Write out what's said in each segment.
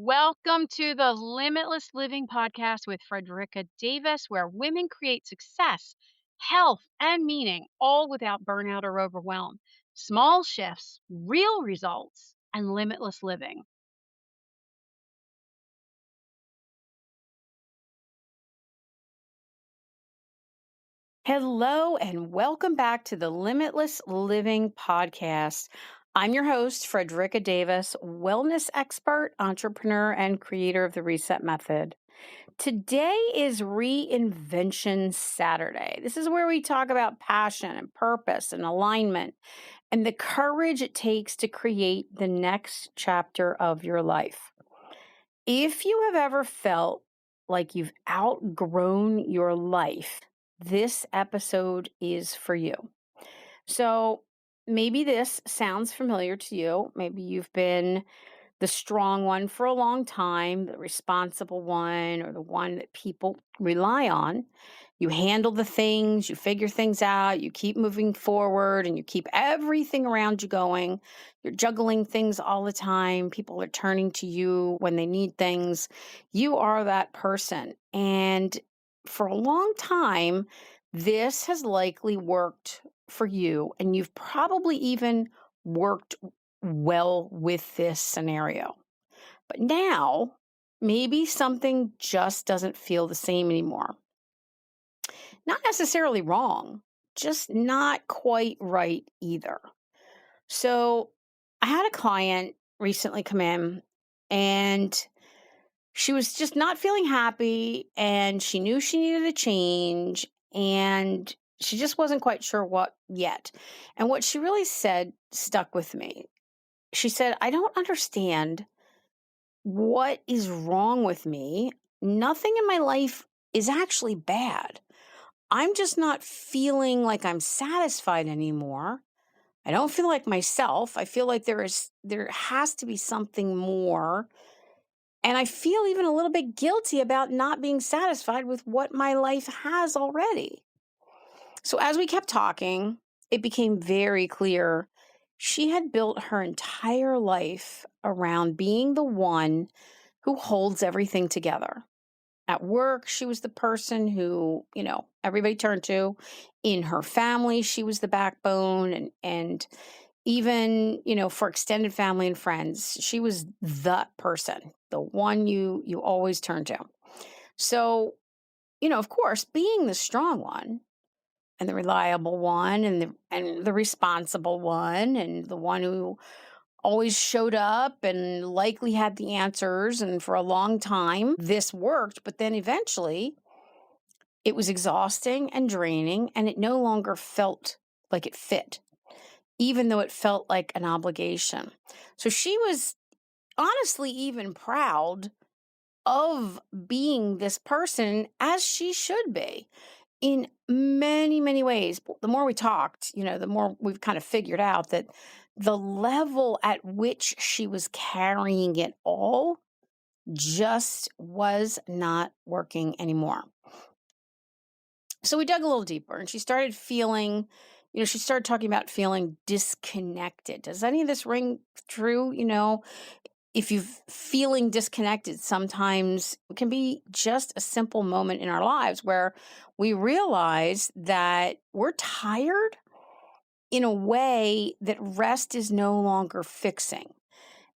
Welcome to the Limitless Living podcast with Fredricka Davis, where women create success, health, and meaning, all without burnout or overwhelm. Small shifts, real results, and limitless living. Hello, and welcome back to the Limitless Living podcast. I'm your host, Fredricka Davis, wellness expert, entrepreneur, and creator of the Reset Method. Today is Reinvention Saturday. This is where we talk about passion and purpose and alignment and the courage it takes to create the next chapter of your life. If you have ever felt like you've outgrown your life, this episode is for you. So maybe this sounds familiar to you. Maybe you've been the strong one for a long time, the responsible one, or the one that people rely on. You handle the things, you figure things out, you keep moving forward, and you keep everything around you going. You're juggling things all the time. People are turning to you when they need things. You are that person. And for a long time, this has likely worked for you, and you've probably even worked well with this scenario. But now, maybe something just doesn't feel the same anymore. Not necessarily wrong, just not quite right either. So, I had a client recently come in and she was just not feeling happy and she knew she needed a change and she just wasn't quite sure what yet. And what she really said stuck with me. She said, I don't understand what is wrong with me. Nothing in my life is actually bad. I'm just not feeling like I'm satisfied anymore. I don't feel like myself. I feel like there has to be something more. And I feel even a little bit guilty about not being satisfied with what my life has already. So as we kept talking, it became very clear she had built her entire life around being the one who holds everything together. At work, she was the person who, everybody turned to. In her family, she was the backbone and even, for extended family and friends, she was the person, the one you always turn to. So, of course, being the strong one and the reliable one and the responsible one and the one who always showed up and likely had the answers. And for a long time, this worked. But then eventually, it was exhausting and draining, and it no longer felt like it fit, even though it felt like an obligation. So she was honestly even proud of being this person as she should be in many, many ways. The more we talked, the more we've kind of figured out that the level at which she was carrying it all just was not working anymore. So we dug a little deeper and she started feeling, she started talking about feeling disconnected. Does any of this ring true? If you're feeling disconnected, sometimes it can be just a simple moment in our lives where we realize that we're tired in a way that rest is no longer fixing.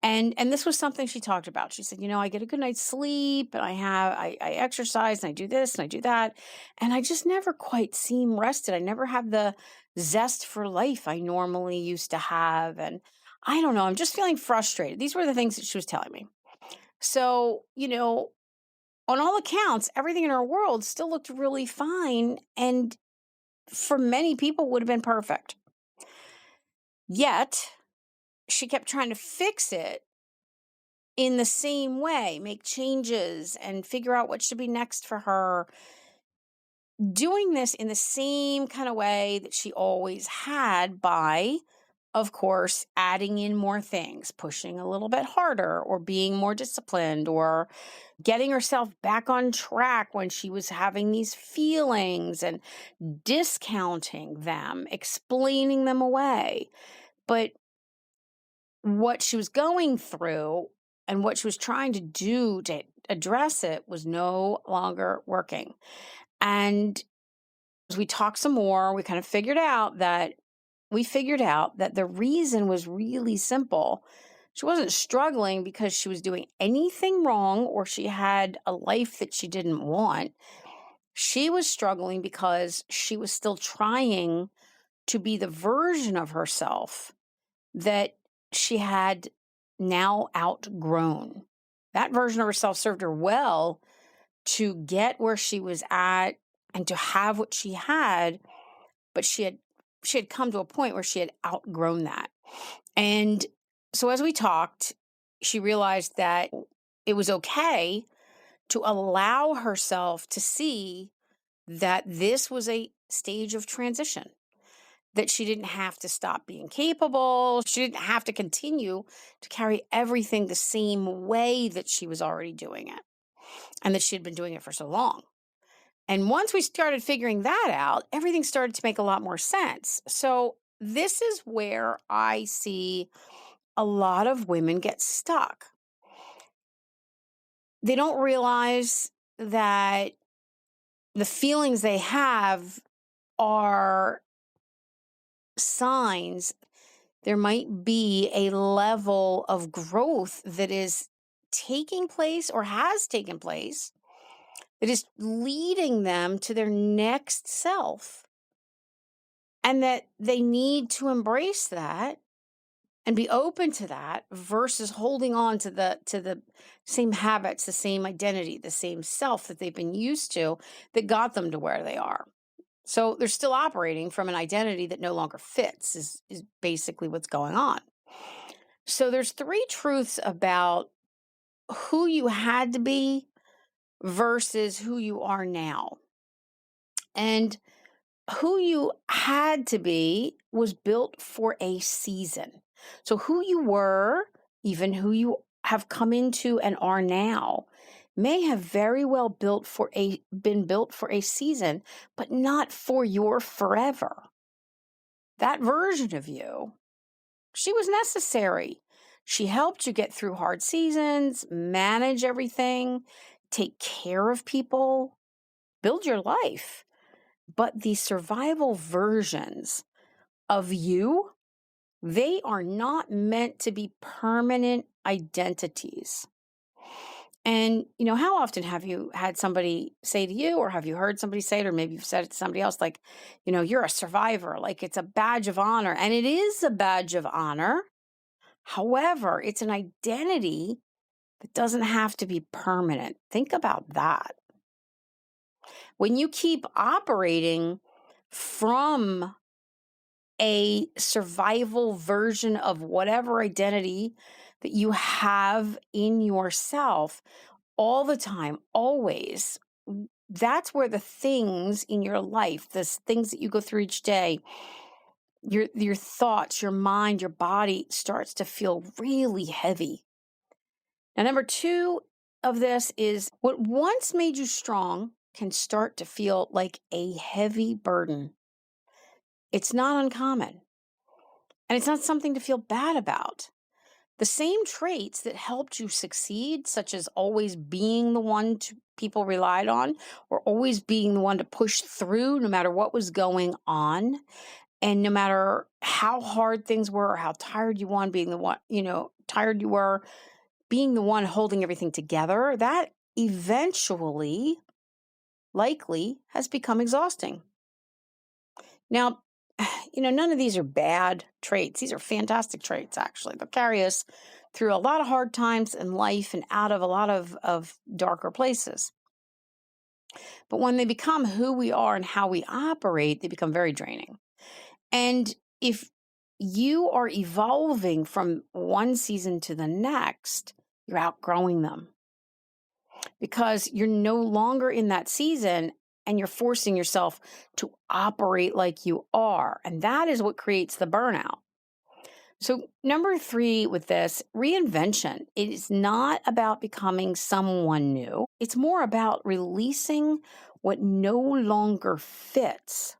And this was something she talked about. She said, I get a good night's sleep and I exercise and I do this and I do that. And I just never quite seem rested. I never have the zest for life I normally used to have. And I don't know, I'm just feeling frustrated. These were the things that she was telling me. So, on all accounts, everything in her world still looked really fine. And for many people would have been perfect. Yet she kept trying to fix it in the same way, make changes and figure out what should be next for her. Doing this in the same kind of way that she always had by, of course, adding in more things, pushing a little bit harder or being more disciplined or getting herself back on track when she was having these feelings and discounting them, explaining them away. But what she was going through and what she was trying to do to address it was no longer working. And as we talked some more, we kind of figured out that the reason was really simple. She wasn't struggling because she was doing anything wrong or she had a life that she didn't want. She was struggling because she was still trying to be the version of herself that she had now outgrown. That version of herself served her well to get where she was at and to have what she had, but she had come to a point where she had outgrown that. And so as we talked, she realized that it was okay to allow herself to see that this was a stage of transition, that she didn't have to stop being capable. She didn't have to continue to carry everything the same way that she was already doing it and that she had been doing it for so long. And once we started figuring that out, everything started to make a lot more sense. So this is where I see a lot of women get stuck. They don't realize that the feelings they have are signs there might be a level of growth that is taking place or has taken place that is leading them to their next self, and that they need to embrace that and be open to that versus holding on to the same habits, the same identity, the same self that they've been used to that got them to where they are. So they're still operating from an identity that no longer fits is basically what's going on. So there's three truths about who you had to be versus who you are now. And who you had to be was built for a season. So who you were, even who you have come into and are now, may have very well been built for a season, but not for your forever. That version of you, she was necessary. She helped you get through hard seasons, manage everything, take care of people, build your life. But the survival versions of you, they are not meant to be permanent identities. And, how often have you had somebody say to you, or have you heard somebody say it, or maybe you've said it to somebody else, like, you're a survivor, like it's a badge of honor. And it is a badge of honor. However, it's an identity that doesn't have to be permanent. Think about that. When you keep operating from a survival version of whatever identity that you have in yourself all the time, always, that's where the things in your life, the things that you go through each day, your thoughts, your mind, your body starts to feel really heavy. Now, number two of this is what once made you strong can start to feel like a heavy burden. It's not uncommon. And it's not something to feel bad about. The same traits that helped you succeed, such as always being the one people relied on, or always being the one to push through no matter what was going on, and no matter how hard things were or how tired you were, being the one holding everything together, that eventually, likely, has become exhausting. Now, none of these are bad traits. These are fantastic traits, actually. They'll carry us through a lot of hard times in life and out of a lot of darker places. But when they become who we are and how we operate, they become very draining. And if you are evolving from one season to the next, you're outgrowing them because you're no longer in that season and you're forcing yourself to operate like you are. And that is what creates the burnout. So number three with this, reinvention. It is not about becoming someone new. It's more about releasing what no longer fits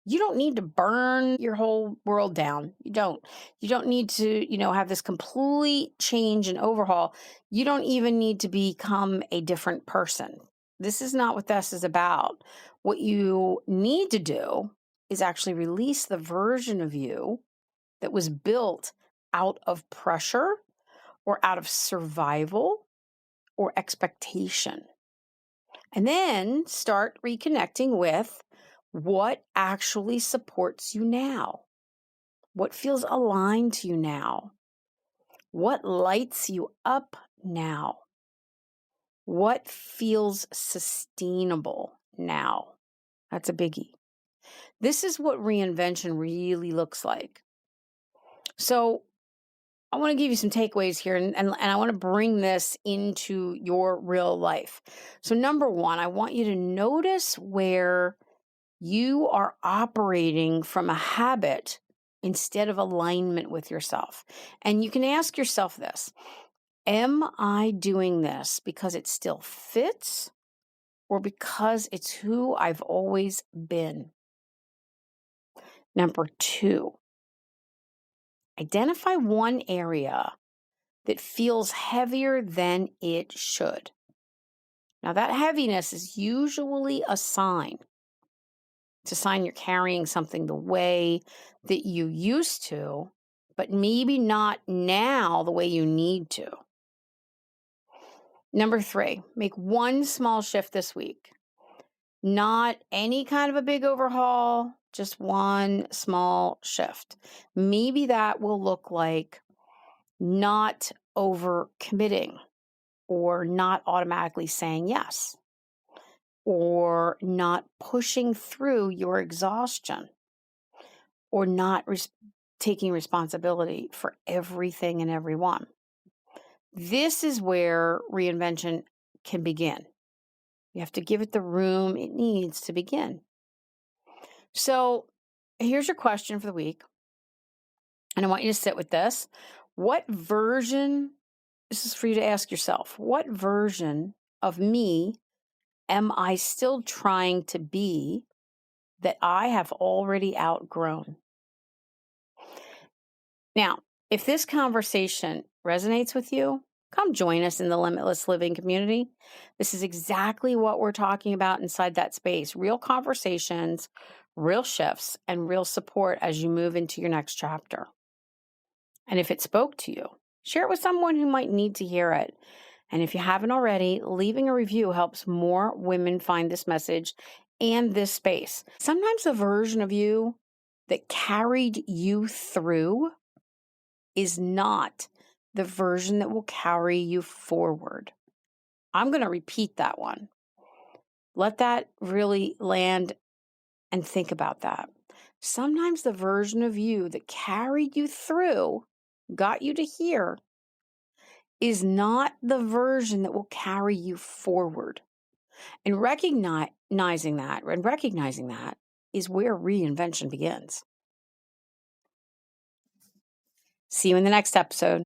You don't need to burn your whole world down. You don't. You don't need to, have this complete change and overhaul. You don't even need to become a different person. This is not what this is about. What you need to do is actually release the version of you that was built out of pressure or out of survival or expectation. And then start reconnecting with what actually supports you now, what feels aligned to you now, what lights you up now, what feels sustainable now. That's a biggie. This is what reinvention really looks like. So I want to give you some takeaways here, and I want to bring this into your real life. So number one, I want you to notice where you are operating from a habit instead of alignment with yourself. And you can ask yourself this: am I doing this because it still fits or because it's who I've always been? Number two, identify one area that feels heavier than it should. Now, that heaviness is usually a sign. It's a sign you're carrying something the way that you used to, but maybe not now the way you need to. Number three, make one small shift this week. Not any kind of a big overhaul, just one small shift. Maybe that will look like not overcommitting or not automatically saying yes, or not pushing through your exhaustion, or not taking responsibility for everything and everyone. This is where reinvention can begin. You have to give it the room it needs to begin. So here's your question for the week. And I want you to sit with this. This is for you to ask yourself, what version of me am I still trying to be that I have already outgrown? Now, if this conversation resonates with you, come join us in the Limitless Living community. This is exactly what we're talking about inside that space: real conversations, real shifts, and real support as you move into your next chapter. And if it spoke to you, share it with someone who might need to hear it. And if you haven't already, leaving a review helps more women find this message and this space. Sometimes the version of you that carried you through is not the version that will carry you forward. I'm going to repeat that one. Let that really land and think about that. Sometimes the version of you that carried you through, got you to here, is not the version that will carry you forward. And recognizing that is where reinvention begins. See you in the next episode.